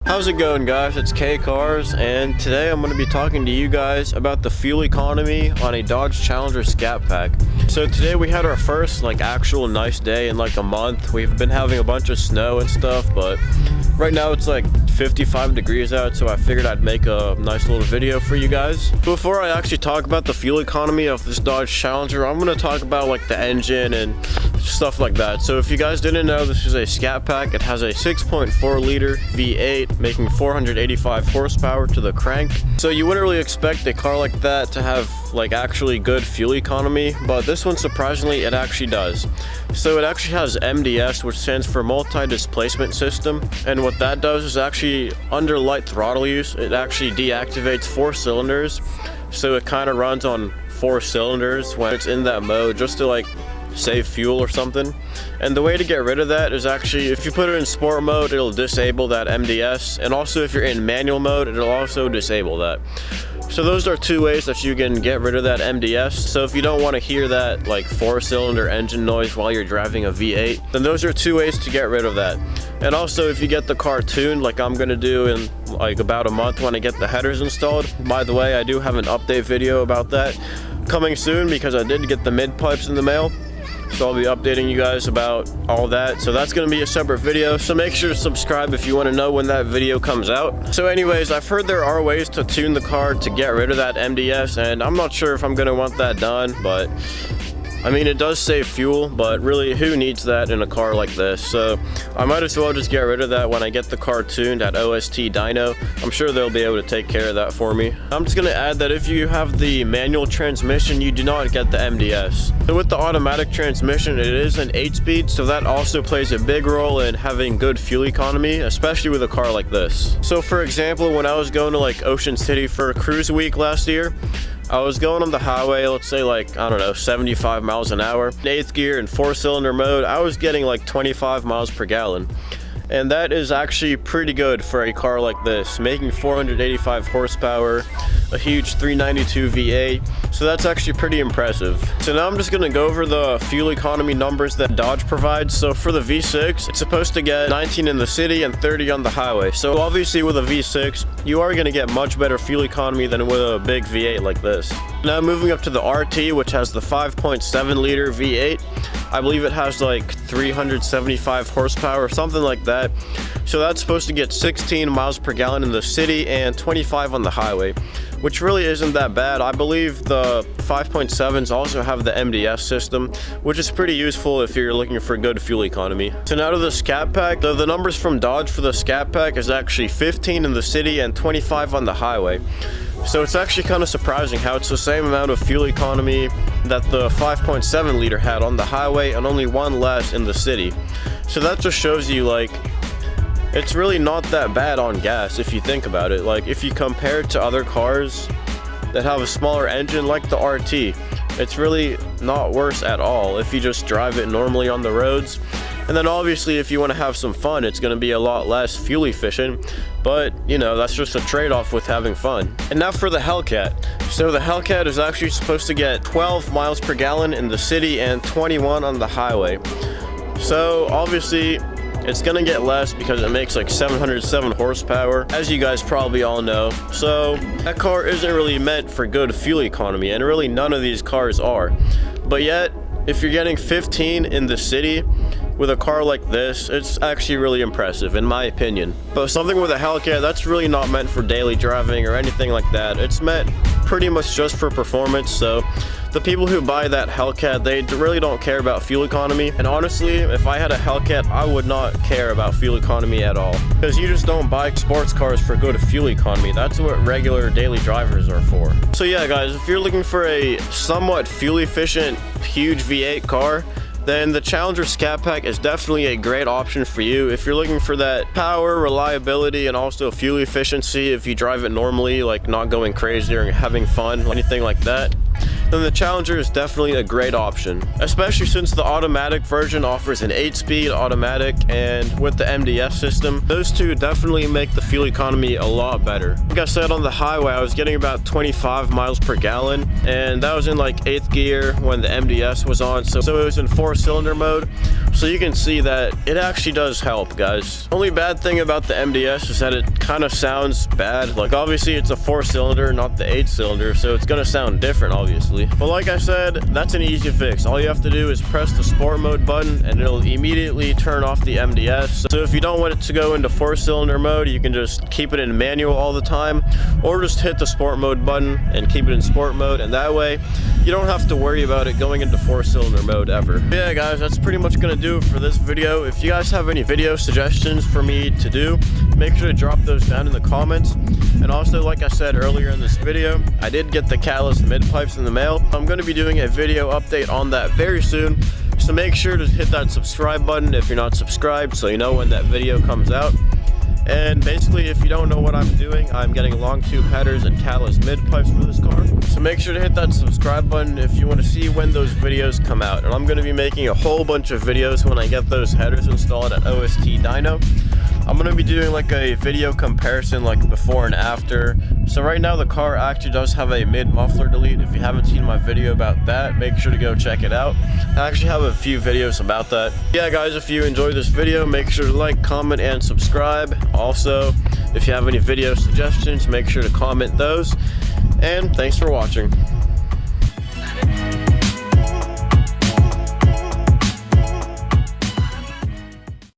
How's it going, guys? It's K Cars, and today I'm going to be talking to you guys about the fuel economy on a Dodge Challenger ScatPack. So today we had our first actual nice day in a month. We've been having a bunch of snow and stuff, but right now it's 55 degrees out, so I figured I'd make a nice little video for you guys. Before I actually talk about the fuel economy of this Dodge Challenger, I'm going to talk about the engine and stuff like that. So if you guys didn't know, this is a ScatPack. It has a 6.4 liter V8 making 485 horsepower to the crank. So you wouldn't really expect a car like that to have actually good fuel economy, but this one, surprisingly, it actually does. So it actually has MDS, which stands for multi-displacement system, and what that does is actually under light throttle use, it actually deactivates 4 cylinders. So it kind of runs on 4 cylinders when it's in that mode, just to save fuel or something. And the way to get rid of that is actually, if you put it in sport mode, it'll disable that MDS, and also if you're in manual mode, it'll also disable that. So those are 2 ways that you can get rid of that MDS. So if you don't want to hear that 4-cylinder engine noise while you're driving a V8, then those are 2 ways to get rid of that. And also, if you get the car tuned like I'm gonna do in about a month when I get the headers installed. By the way, I do have an update video about that coming soon because I did get the mid pipes in the mail. So I'll be updating you guys about all that. So that's going to be a separate video. So make sure to subscribe if you want to know when that video comes out. So anyways, I've heard there are ways to tune the car to get rid of that MDS, and I'm not sure if I'm going to want that done, but I mean, it does save fuel, but really, who needs that in a car like this? So I might as well just get rid of that when I get the car tuned at OST Dyno. I'm sure they'll be able to take care of that for me. I'm just gonna add that if you have the manual transmission, you do not get the MDS. So with the automatic transmission, it is an 8-speed, so that also plays a big role in having good fuel economy, especially with a car like this. So for example, when I was going to Ocean City for Cruise Week last year, I was going on the highway, let's say I don't know, 75 miles an hour. In 8th gear and 4-cylinder mode, I was getting 25 miles per gallon. And that is actually pretty good for a car like this, making 485 horsepower, a huge 392 V8. So that's actually pretty impressive. So now I'm just gonna go over the fuel economy numbers that Dodge provides. So for the V6, it's supposed to get 19 in the city and 30 on the highway. So obviously with a V6, you are gonna get much better fuel economy than with a big V8 like this. Now moving up to the RT, which has the 5.7 liter V8. I believe it has 375 horsepower or something like that. So that's supposed to get 16 miles per gallon in the city and 25 on the highway, which really isn't that bad. I believe the 5.7s also have the MDS system, which is pretty useful if you're looking for good fuel economy. So now to the ScatPack. So the numbers from Dodge for the ScatPack is actually 15 in the city and 25 on the highway. So it's actually kind of surprising how it's the same amount of fuel economy that the 5.7 liter had on the highway and only 1 less in the city. So that just shows you it's really not that bad on gas if you think about it. If you compare it to other cars that have a smaller engine like the RT, it's really not worse at all if you just drive it normally on the roads. And then obviously if you want to have some fun, it's going to be a lot less fuel efficient, but that's just a trade-off with having fun. And now for the Hellcat. So the Hellcat is actually supposed to get 12 miles per gallon in the city and 21 on the highway. So obviously it's gonna get less because it makes 707 horsepower, as you guys probably all know. So that car isn't really meant for good fuel economy, and really none of these cars are. But yet, if you're getting 15 in the city with a car like this, it's actually really impressive in my opinion. But something with a Hellcat, that's really not meant for daily driving or anything like that. It's meant pretty much just for performance. So the people who buy that Hellcat, they really don't care about fuel economy. And honestly, if I had a Hellcat, I would not care about fuel economy at all, because you just don't buy sports cars for good fuel economy. That's what regular daily drivers are for. So yeah guys, if you're looking for a somewhat fuel efficient huge V8 car, then the Challenger ScatPack is definitely a great option for you. If you're looking for that power, reliability, and also fuel efficiency, if you drive it normally, not going crazy or having fun, anything like that, then the Challenger is definitely a great option, especially since the automatic version offers an 8-speed automatic, and with the MDS system, those two definitely make the fuel economy a lot better. Like I said, on the highway I was getting about 25 miles per gallon, and that was in like 8th gear when the MDS was on, so it was in 4-cylinder mode. So you can see that it actually does help, guys. Only bad thing about the MDS is that it kind of sounds bad. Like, obviously it's a 4-cylinder, not the 8-cylinder, so it's gonna sound different, obviously. But like I said, that's an easy fix. All you have to do is press the sport mode button and it'll immediately turn off the MDS. So if you don't want it to go into 4-cylinder mode, you can just keep it in manual all the time, or just hit the sport mode button and keep it in sport mode, and that way you don't have to worry about it going into 4-cylinder mode ever. Yeah guys, that's pretty much gonna do it for this video. If you guys have any video suggestions for me to do, make sure to drop those down in the comments. And also, like I said earlier in this video, I did get the catalyst mid pipes in the mail. I'm going to be doing a video update on that very soon, so make sure to hit that subscribe button if you're not subscribed, so you know when that video comes out. And basically, if you don't know what I'm doing, I'm getting long tube headers and catalyst mid pipes for this car. So make sure to hit that subscribe button if you want to see when those videos come out. And I'm going to be making a whole bunch of videos when I get those headers installed at OST Dyno. I'm going to be doing like a video comparison, like before and after. So right now the car actually does have a mid muffler delete. If you haven't seen my video about that, make sure to go check it out. I actually have a few videos about that. Yeah guys, if you enjoyed this video, make sure to like, comment, and subscribe. Also, if you have any video suggestions, make sure to comment those. And thanks for watching.